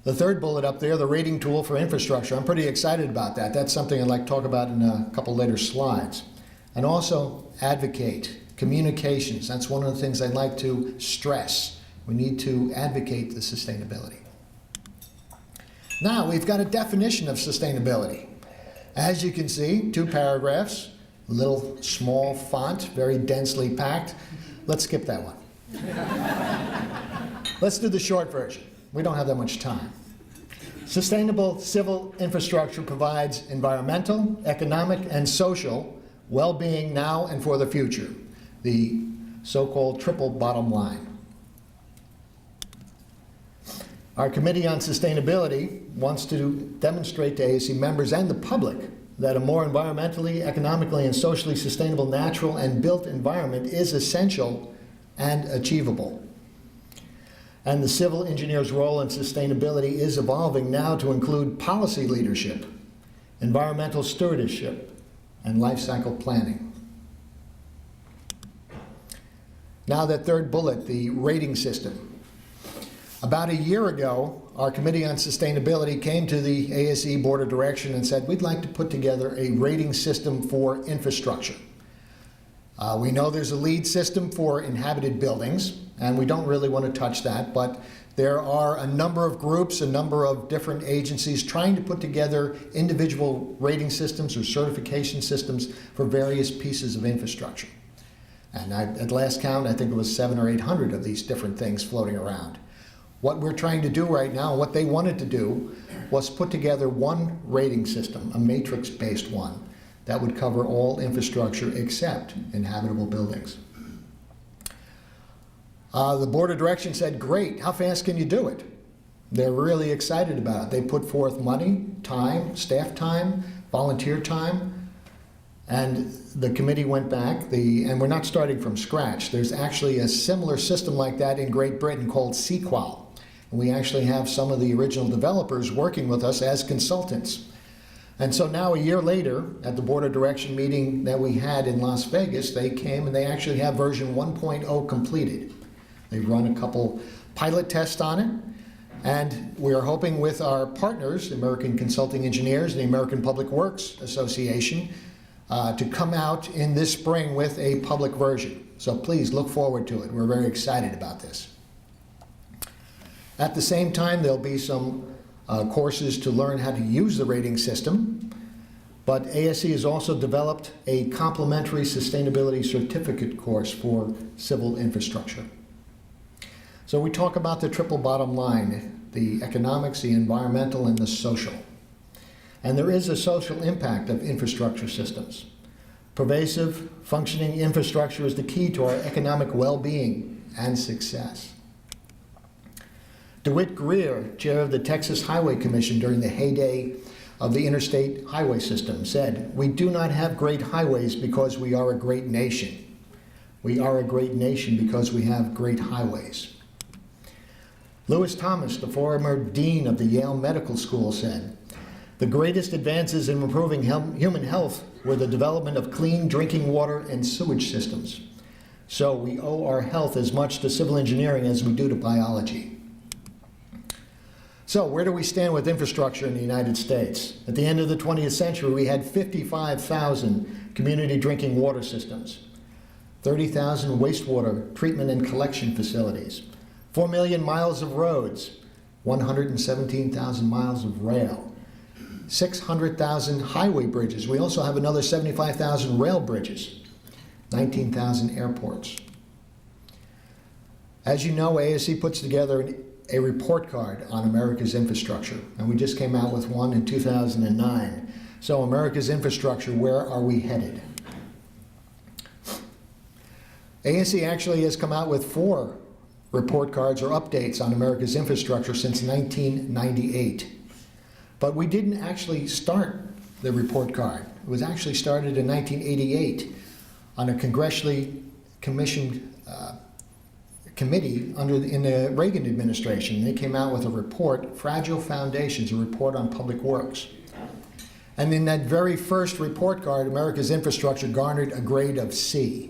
The third bullet up there, the rating tool for infrastructure. I'm pretty excited about that. That's something I'd like to talk about in a couple later slides. And also advocate, communications. That's one of the things I'd like to stress. We need to advocate the sustainability. Now, we've got a definition of sustainability. As you can see, 2 paragraphs, little small font, very densely packed. Let's skip that one. Let's do the short version. We don't have that much time. Sustainable civil infrastructure provides environmental, economic, and social well-being now and for the future, the so-called triple bottom line. Our Committee on Sustainability wants to demonstrate to ASCE members and the public that a more environmentally, economically, and socially sustainable natural and built environment is essential and achievable. And the civil engineer's role in sustainability is evolving now to include policy leadership, environmental stewardship, and life cycle planning. Now that third bullet, the rating system. About a year ago, our Committee on Sustainability came to the ASCE Board of Direction and said, we'd like to put together a rating system for infrastructure. We know there's a LEED system for inhabited buildings, and we don't really want to touch that, but there are a number of groups, a number of different agencies trying to put together individual rating systems or certification systems for various pieces of infrastructure. And at last count, I think it was 700 or 800 of these different things floating around. What we're trying to do right now, what they wanted to do, was put together one rating system, a matrix-based one, that would cover all infrastructure except inhabitable buildings. The Board of Direction said, great, how fast can you do it? They're really excited about it. They put forth money, time, staff time, volunteer time, and the committee went back, and we're not starting from scratch. There's actually a similar system like that in Great Britain called CEQAL. And we actually have some of the original developers working with us as consultants. And so now a year later, at the Board of Direction meeting that we had in Las Vegas, they came and they actually have version 1.0 completed. They've run a couple pilot tests on it, and we're hoping with our partners, the American Consulting Engineers and the American Public Works Association, to come out in this spring with a public version. So please look forward to it. We're very excited about this. At the same time, there'll be some courses to learn how to use the rating system, but ASCE has also developed a complementary sustainability certificate course for civil infrastructure. So we talk about the triple bottom line, the economics, the environmental, and the social. And there is a social impact of infrastructure systems. Pervasive, functioning infrastructure is the key to our economic well-being and success. DeWitt Greer, chair of the Texas Highway Commission during the heyday of the interstate highway system, said, "We do not have great highways because we are a great nation. We are a great nation because we have great highways." Lewis Thomas, the former dean of the Yale Medical School, said, "The greatest advances in improving human health were the development of clean drinking water and sewage systems. So we owe our health as much to civil engineering as we do to biology." So where do we stand with infrastructure in the United States? At the end of the 20th century, we had 55,000 community drinking water systems, 30,000 wastewater treatment and collection facilities, 4 million miles of roads, 117,000 miles of rail, 600,000 highway bridges. We also have another 75,000 rail bridges, 19,000 airports. As you know, ASCE puts together a report card on America's infrastructure, and we just came out with one in 2009. So America's infrastructure, where are we headed? ASCE actually has come out with 4 report cards or updates on America's infrastructure since 1998. But we didn't actually start the report card. It was actually started in 1988 on a congressionally commissioned committee in the Reagan administration. They came out with a report, Fragile Foundations, a report on public works. And in that very first report card, America's infrastructure garnered a grade of C.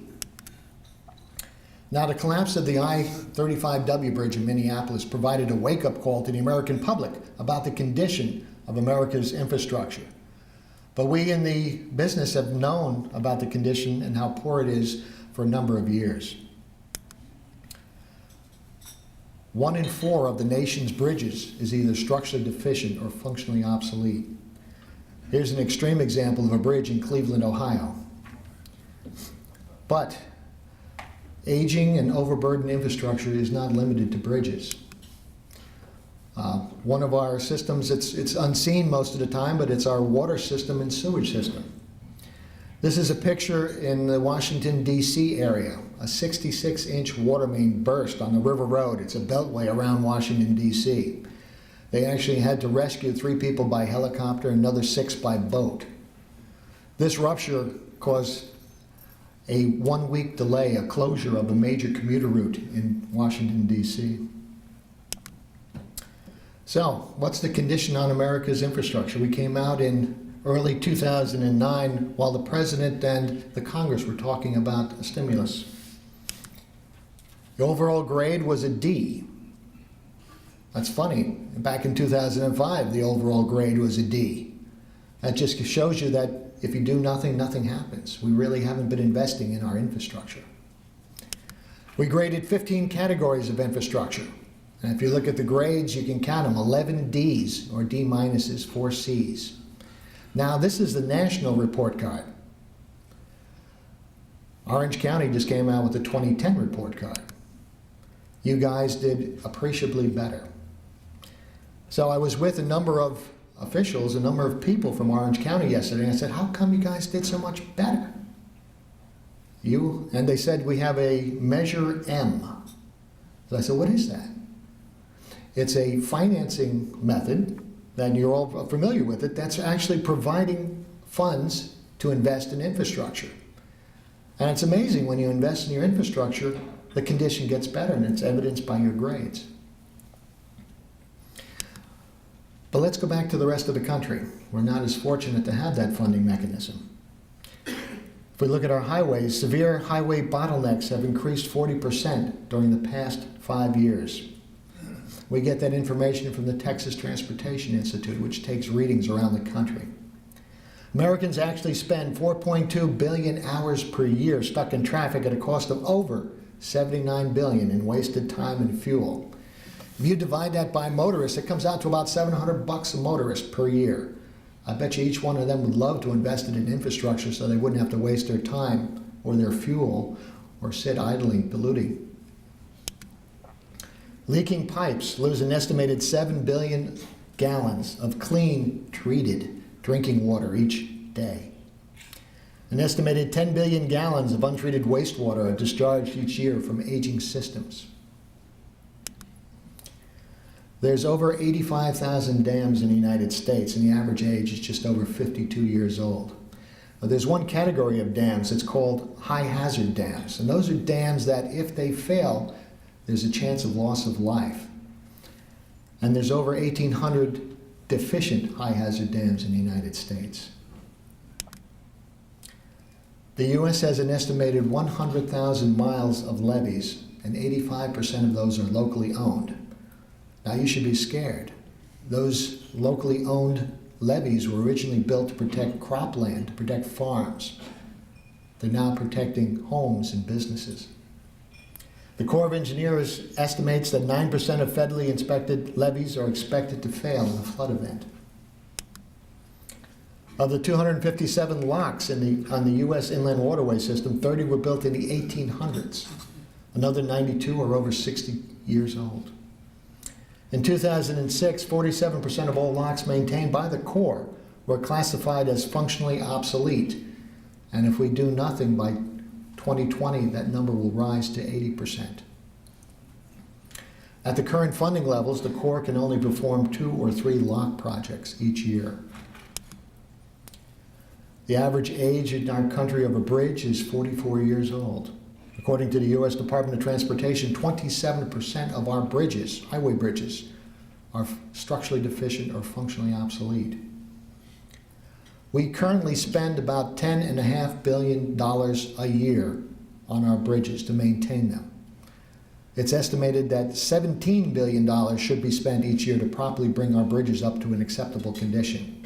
Now, the collapse of the I-35W bridge in Minneapolis provided a wake-up call to the American public about the condition of America's infrastructure. But we in the business have known about the condition and how poor it is for a number of years. 1 in 4 of the nation's bridges is either structurally deficient or functionally obsolete. Here's an extreme example of a bridge in Cleveland, Ohio. But aging and overburdened infrastructure is not limited to bridges. One of our systems, it's unseen most of the time, but it's our water system and sewage system. This is a picture in the Washington, D.C. area. A 66-inch water main burst on the River Road. It's a beltway around Washington, D.C. They actually had to rescue 3 people by helicopter and another 6 by boat. This rupture caused a 1-week delay, a closure of a major commuter route in Washington, D.C. So, what's the condition on America's infrastructure? We came out in early 2009 while the President and the Congress were talking about a stimulus. The overall grade was a D. That's funny. Back in 2005, the overall grade was a D. That just shows you that if you do nothing, nothing happens. We really haven't been investing in our infrastructure. We graded 15 categories of infrastructure. And if you look at the grades, you can count them, 11 Ds or D minuses, 4 Cs. Now, this is the national report card. Orange County just came out with the 2010 report card. You guys did appreciably better. So I was with a number of officials, a number of people from Orange County yesterday, and I said, how come you guys did so much better? And they said, we have a Measure M. So I said, what is that? It's a financing method that you're all familiar with it, that's actually providing funds to invest in infrastructure. And it's amazing when you invest in your infrastructure, the condition gets better, and it's evidenced by your grades. But let's go back to the rest of the country. We're not as fortunate to have that funding mechanism. If we look at our highways, severe highway bottlenecks have increased 40% during the past 5 years. We get that information from the Texas Transportation Institute, which takes readings around the country. Americans actually spend 4.2 billion hours per year stuck in traffic at a cost of over $79 billion in wasted time and fuel. If you divide that by motorists, it comes out to about $700 a motorist per year. I bet you each one of them would love to invest it in infrastructure so they wouldn't have to waste their time or their fuel or sit idling, polluting. Leaking pipes lose an estimated 7 billion gallons of clean, treated drinking water each day. An estimated 10 billion gallons of untreated wastewater are discharged each year from aging systems. There's over 85,000 dams in the United States, and the average age is just over 52 years old. But there's one category of dams that's called high-hazard dams, and those are dams that, if they fail, there's a chance of loss of life. And there's over 1,800 deficient high-hazard dams in the United States. The U.S. has an estimated 100,000 miles of levees, and 85% of those are locally owned. Now, you should be scared. Those locally owned levees were originally built to protect cropland, to protect farms. They're now protecting homes and businesses. The Corps of Engineers estimates that 9% of federally inspected levees are expected to fail in a flood event. Of the 257 locks on the U.S. inland waterway system, 30 were built in the 1800s. Another 92 are over 60 years old. In 2006, 47% of all locks maintained by the Corps were classified as functionally obsolete. And if we do nothing by 2020, that number will rise to 80%. At the current funding levels, the Corps can only perform 2 or 3 lock projects each year. The average age in our country of a bridge is 44 years old. According to the U.S. Department of Transportation, 27% of our bridges, highway bridges, are structurally deficient or functionally obsolete. We currently spend about $10.5 billion a year on our bridges to maintain them. It's estimated that $17 billion should be spent each year to properly bring our bridges up to an acceptable condition.